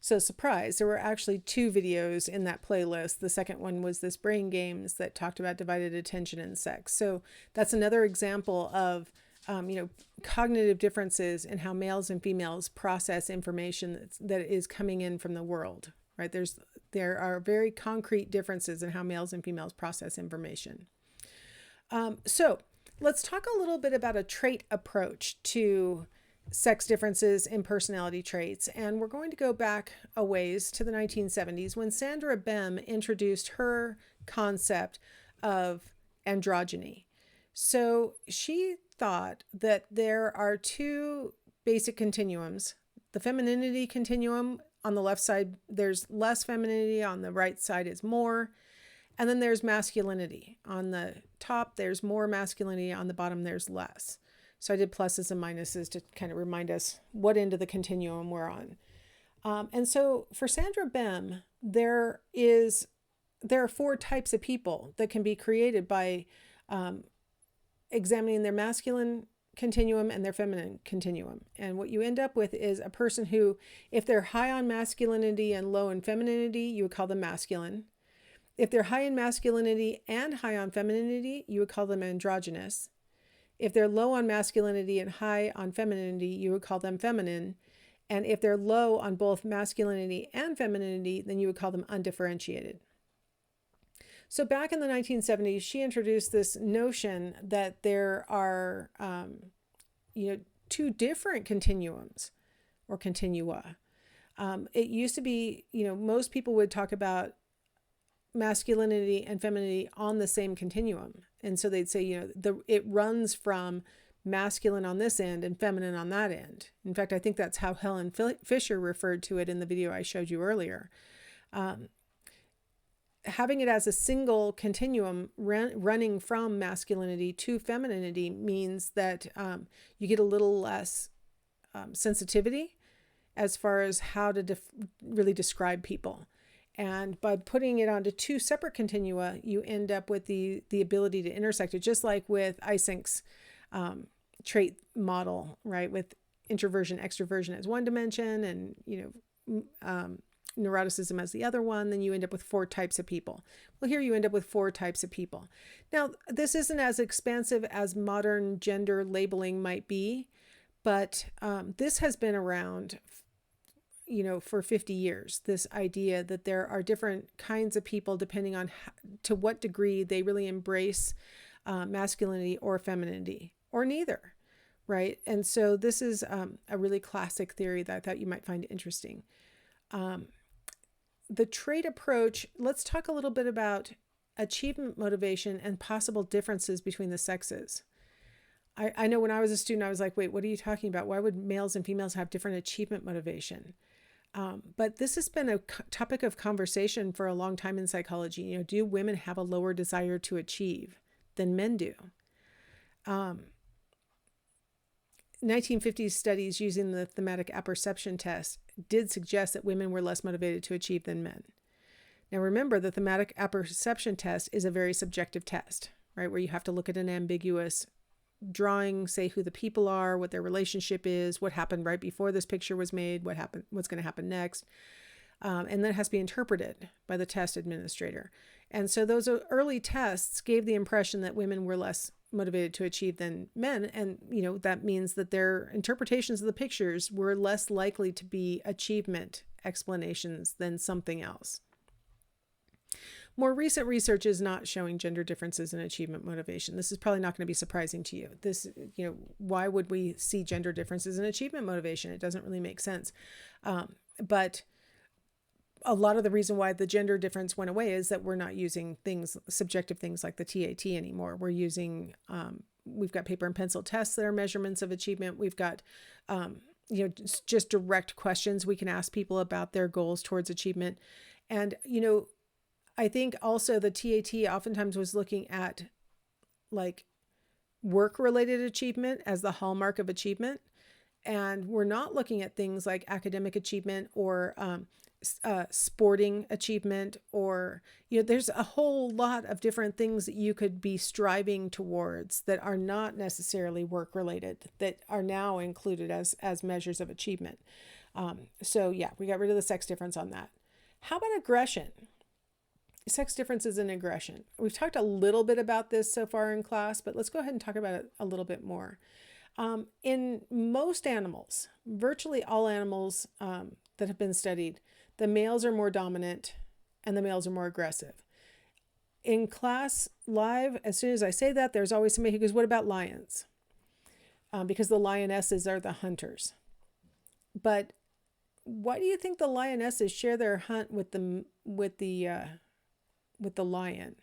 So surprise, there were actually two videos in that playlist. The second one was this brain games that talked about divided attention and sex. So that's another example of cognitive differences in how males and females process information that is coming in from the world, right? There are very concrete differences in how males and females process information. So let's talk a little bit about a trait approach to sex differences in personality traits. And we're going to go back a ways to the 1970s when Sandra Bem introduced her concept of androgyny. So she thought that there are two basic continuums. The femininity continuum, on the left side, there's less femininity, on the right side is more. And then there's masculinity. On the top, there's more masculinity. On the bottom, there's less. So I did pluses and minuses to kind of remind us what end of the continuum we're on. And so for Sandra Bem, there are four types of people that can be created by examining their masculine continuum and their feminine continuum. And what you end up with is a person who, if they're high on masculinity and low in femininity, you would call them masculine. If they're high in masculinity and high on femininity, you would call them androgynous. If they're low on masculinity and high on femininity, you would call them feminine. And if they're low on both masculinity and femininity, then you would call them undifferentiated. So back in the 1970s, she introduced this notion that there are, two different continuums or continua. It used to be, most people would talk about masculinity and femininity on the same continuum. And so they'd say, it runs from masculine on this end and feminine on that end. In fact, I think that's how Helen Fisher referred to it in the video I showed you earlier. Having it as a single continuum running from masculinity to femininity means that you get a little less sensitivity as far as how to really describe people. And by putting it onto two separate continua, you end up with the ability to intersect it, just like with Eysenk's trait model, right? With introversion, extroversion as one dimension, and neuroticism as the other one. Then you end up with four types of people. Well, here you end up with four types of people. Now, this isn't as expansive as modern gender labeling might be, but this has been around for 50 years, this idea that there are different kinds of people depending on to what degree they really embrace masculinity or femininity, or neither, right? And so this is a really classic theory that I thought you might find interesting. The trait approach, let's talk a little bit about achievement motivation and possible differences between the sexes. I know when I was a student, I was like, wait, what are you talking about? Why would males and females have different achievement motivation? But this has been a topic of conversation for a long time in psychology. Do women have a lower desire to achieve than men do? 1950s studies using the thematic apperception test did suggest that women were less motivated to achieve than men. Now remember, the thematic apperception test is a very subjective test, right? Where you have to look at an ambiguous drawing, say who the people are, what their relationship is, what happened right before this picture was made, what's going to happen next. And then it has to be interpreted by the test administrator. And so those early tests gave the impression that women were less motivated to achieve than men. And, that means that their interpretations of the pictures were less likely to be achievement explanations than something else. More recent research is not showing gender differences in achievement motivation. This is probably not going to be surprising to you. Why would we see gender differences in achievement motivation? It doesn't really make sense. But a lot of the reason why the gender difference went away is that we're not using subjective things like the TAT anymore. We're using, we've got paper and pencil tests that are measurements of achievement. We've got, just direct questions we can ask people about their goals towards achievement. And, I think also the TAT oftentimes was looking at like work-related achievement as the hallmark of achievement. And we're not looking at things like academic achievement or sporting achievement, or, there's a whole lot of different things that you could be striving towards that are not necessarily work-related that are now included as measures of achievement. So yeah, we got rid of the sex difference on that. How about aggression? Sex differences in aggression. We've talked a little bit about this so far in class, but let's go ahead and talk about it a little bit more. In most animals, virtually all animals that have been studied, the males are more dominant and the males are more aggressive. In class live, as soon as I say that, there's always somebody who goes, what about lions? Because the lionesses are the hunters. But why do you think the lionesses share their hunt with the lion?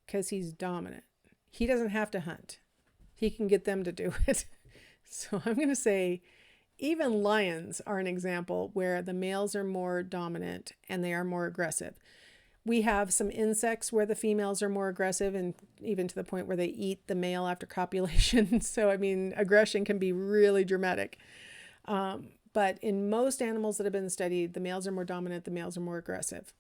Because he's dominant. He doesn't have to hunt. He can get them to do it. So I'm going to say even lions are an example where the males are more dominant and they are more aggressive. We have some insects where the females are more aggressive, and even to the point where they eat the male after copulation. So, I mean, aggression can be really dramatic. But in most animals that have been studied, the males are more dominant, the males are more aggressive.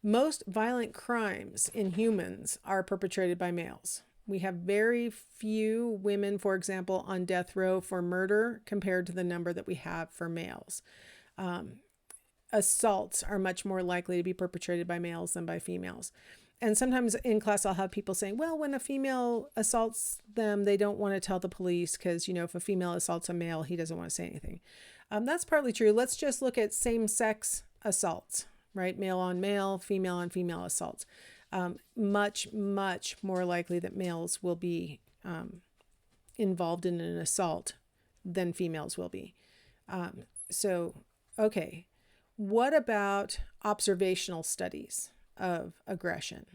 Most violent crimes in humans are perpetrated by males. We have very few women, for example, on death row for murder compared to the number that we have for males. Assaults are much more likely to be perpetrated by males than by females. And sometimes in class, I'll have people saying, well, when a female assaults them, they don't want to tell the police because, if a female assaults a male, he doesn't want to say anything. That's partly true. Let's just look at same-sex assaults, right? Male on male, female on female assaults. Much, much more likely that males will be involved in an assault than females will be. Okay. What about observational studies of aggression?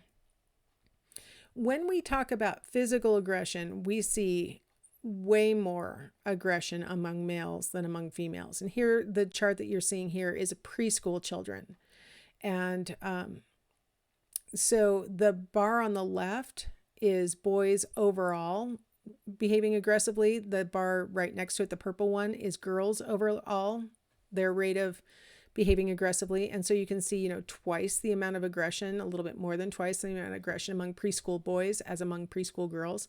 When we talk about physical aggression, we see way more aggression among males than among females. And here, the chart that you're seeing here is preschool children. And so the bar on the left is boys overall behaving aggressively. The bar right next to it, the purple one, is girls overall, their rate of behaving aggressively. And so you can see, twice the amount of aggression, a little bit more than twice the amount of aggression among preschool boys as among preschool girls.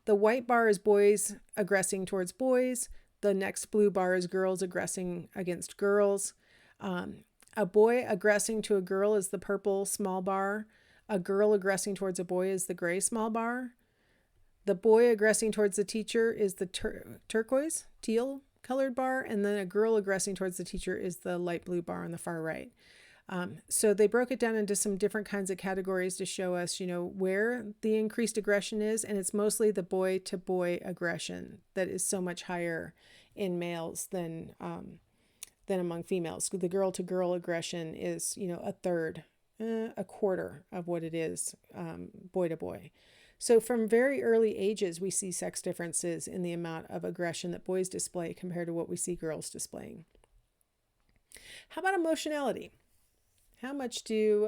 The white bar is boys aggressing towards boys. The next blue bar is girls aggressing against girls. A boy aggressing to a girl is the purple small bar. A girl aggressing towards a boy is the gray small bar. The boy aggressing towards the teacher is the turquoise, teal colored bar, and then a girl aggressing towards the teacher is the light blue bar on the far right. So they broke it down into some different kinds of categories to show us, where the increased aggression is, and it's mostly the boy-to-boy aggression that is so much higher in males than among females. The girl-to-girl aggression is, a third, a quarter of what it is boy-to-boy. So from very early ages, we see sex differences in the amount of aggression that boys display compared to what we see girls displaying. How about emotionality? How much do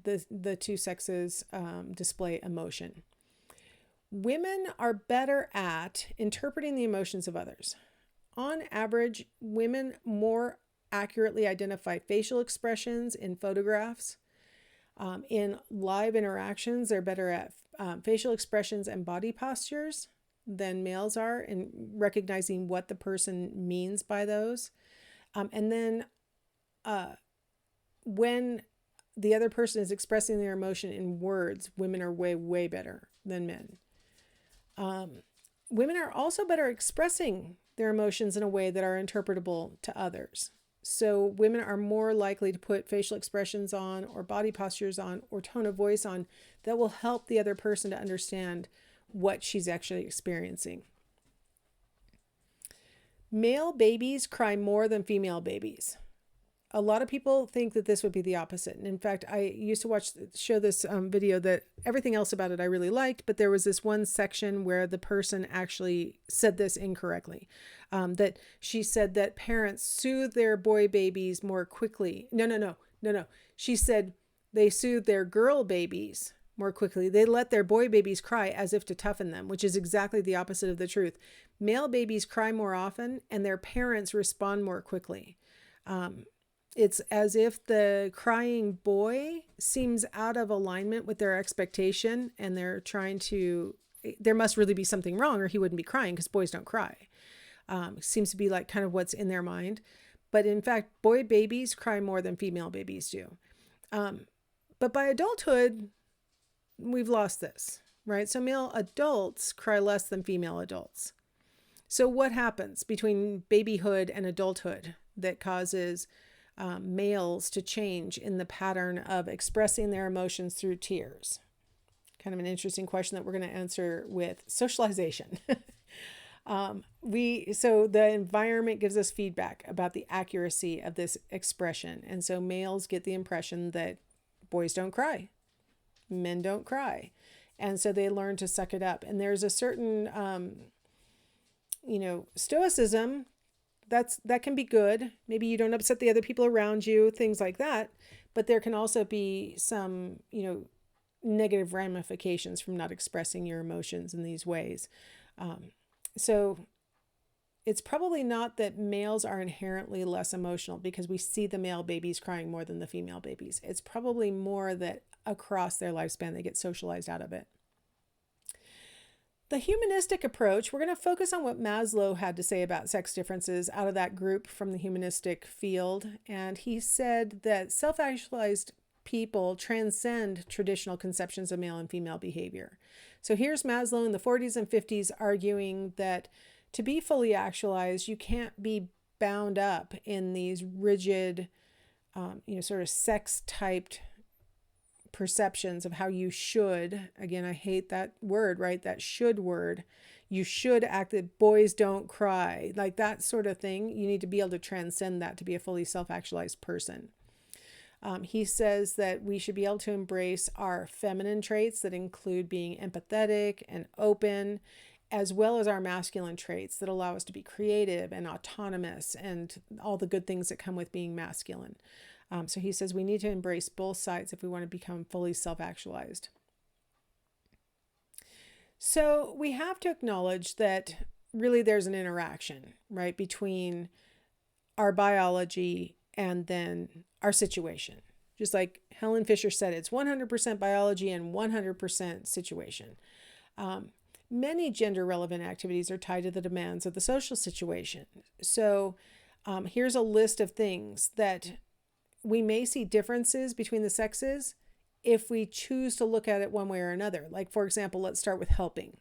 the two sexes display emotion? Women are better at interpreting the emotions of others. On average, women more accurately identify facial expressions in photographs. In live interactions, they're better at facial expressions and body postures than males are in recognizing what the person means by those. And then when the other person is expressing their emotion in words, women are way, way better than men. Women are also better at expressing their emotions in a way that are interpretable to others. So women are more likely to put facial expressions on or body postures on or tone of voice on that will help the other person to understand what she's actually experiencing. Male babies cry more than female babies. A lot of people think that this would be the opposite. And in fact, I used to show this video that everything else about it I really liked, but there was this one section where the person actually said this incorrectly. That she said that parents soothe their boy babies more quickly. No. She said they soothe their girl babies more quickly. They let their boy babies cry as if to toughen them, which is exactly the opposite of the truth. Male babies cry more often and their parents respond more quickly. It's as if the crying boy seems out of alignment with their expectation and there must really be something wrong or he wouldn't be crying because boys don't cry. Seems to be like kind of what's in their mind. But in fact, boy babies cry more than female babies do. But by adulthood, we've lost this, right? So male adults cry less than female adults. So what happens between babyhood and adulthood that causes males to change in the pattern of expressing their emotions through tears? Kind of an interesting question that we're going to answer with socialization. So the environment gives us feedback about the accuracy of this expression. And so males get the impression that boys don't cry, men don't cry. And so they learn to suck it up. And there's a certain, stoicism that can be good. Maybe you don't upset the other people around you, things like that. But there can also be some, negative ramifications from not expressing your emotions in these ways. So it's probably not that males are inherently less emotional because we see the male babies crying more than the female babies. It's probably more that across their lifespan, they get socialized out of it. The humanistic approach, we're going to focus on what Maslow had to say about sex differences out of that group from the humanistic field. And he said that self-actualized people transcend traditional conceptions of male and female behavior. So here's Maslow in the 40s and 50s arguing that to be fully actualized, you can't be bound up in these rigid, sort of sex-typed perceptions of how you should, again, I hate that word, right? That should word. You should act that boys don't cry, like that sort of thing. You need to be able to transcend that to be a fully self-actualized person. He says that we should be able to embrace our feminine traits that include being empathetic and open, as well as our masculine traits that allow us to be creative and autonomous and all the good things that come with being masculine. So he says we need to embrace both sides if we want to become fully self-actualized. So we have to acknowledge that really there's an interaction, right, between our biology and then our situation. Just like Helen Fisher said, it's 100% biology and 100% situation. Many gender-relevant activities are tied to the demands of the social situation. So here's a list of things that we may see differences between the sexes if we choose to look at it one way or another. Like, for example, let's start with helping.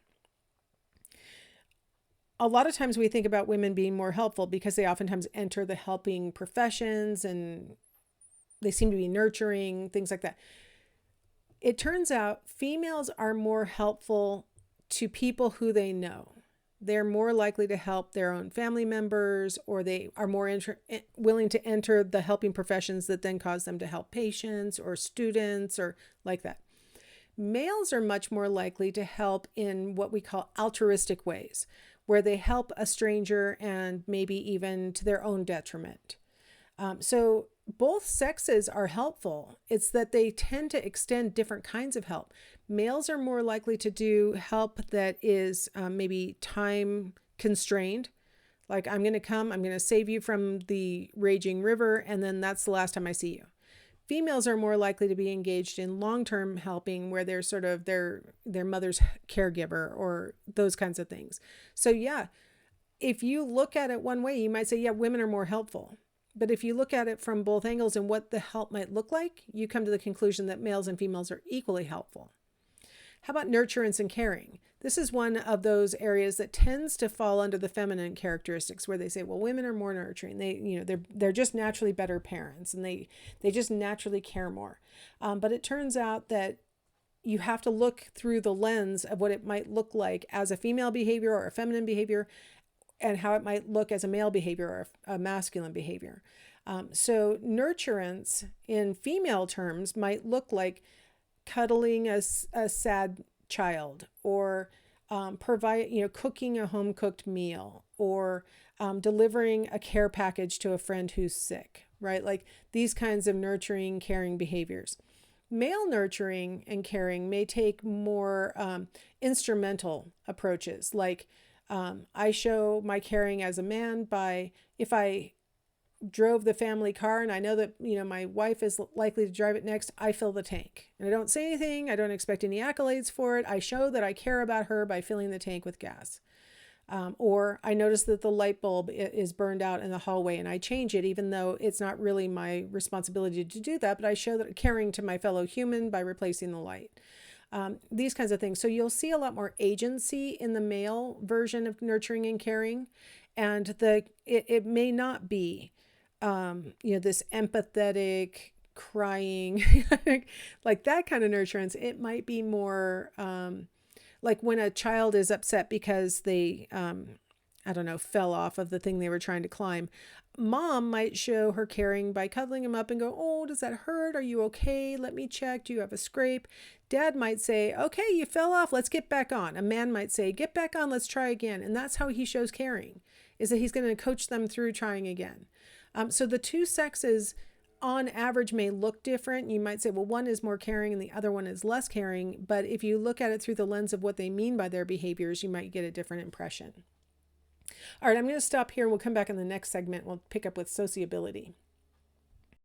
A lot of times we think about women being more helpful because they oftentimes enter the helping professions and they seem to be nurturing, things like that. It turns out females are more helpful to people who they know. They're more likely to help their own family members, or they are more willing to enter the helping professions that then cause them to help patients or students or like that. Males are much more likely to help in what we call altruistic ways, where they help a stranger and maybe even to their own detriment. So both sexes are helpful. It's that they tend to extend different kinds of help. Males are more likely to do help that is maybe time constrained. Like, I'm going to come, I'm going to save you from the raging river, and then that's the last time I see you. Females are more likely to be engaged in long-term helping where they're sort of their mother's caregiver or those kinds of things. So yeah, if you look at it one way, you might say, yeah, women are more helpful. But if you look at it from both angles and what the help might look like, you come to the conclusion that males and females are equally helpful. How about nurturance and caring? This is one of those areas that tends to fall under the feminine characteristics where they say, well, women are more nurturing. They're just naturally better parents and they just naturally care more. But it turns out that you have to look through the lens of what it might look like as a female behavior or a feminine behavior, and how it might look as a male behavior or a masculine behavior. So nurturance in female terms might look like cuddling a sad child, or cooking a home-cooked meal, or delivering a care package to a friend who's sick, right? Like these kinds of nurturing, caring behaviors. Male nurturing and caring may take more instrumental approaches, like I show my caring as a man by, if I drove the family car and I know that, my wife is likely to drive it next, I fill the tank. And I don't say anything. I don't expect any accolades for it. I show that I care about her by filling the tank with gas. Or I notice that the light bulb is burned out in the hallway and I change it, even though it's not really my responsibility to do that, but I show that caring to my fellow human by replacing the light. These kinds of things. So you'll see a lot more agency in the male version of nurturing and caring. And it may not be, this empathetic, crying, like that kind of nurturance. It might be more like when a child is upset because they, I don't know, fell off of the thing they were trying to climb. Mom might show her caring by cuddling him up and go, oh, does that hurt? Are you okay? Let me check. Do you have a scrape? Dad might say, okay, you fell off. Let's get back on. A man might say, get back on. Let's try again. And that's how he shows caring, is that he's going to coach them through trying again. So the two sexes on average may look different. You might say, well, one is more caring and the other one is less caring. But if you look at it through the lens of what they mean by their behaviors, you might get a different impression. All right, I'm going to stop here. We'll come back in the next segment. We'll pick up with sociability.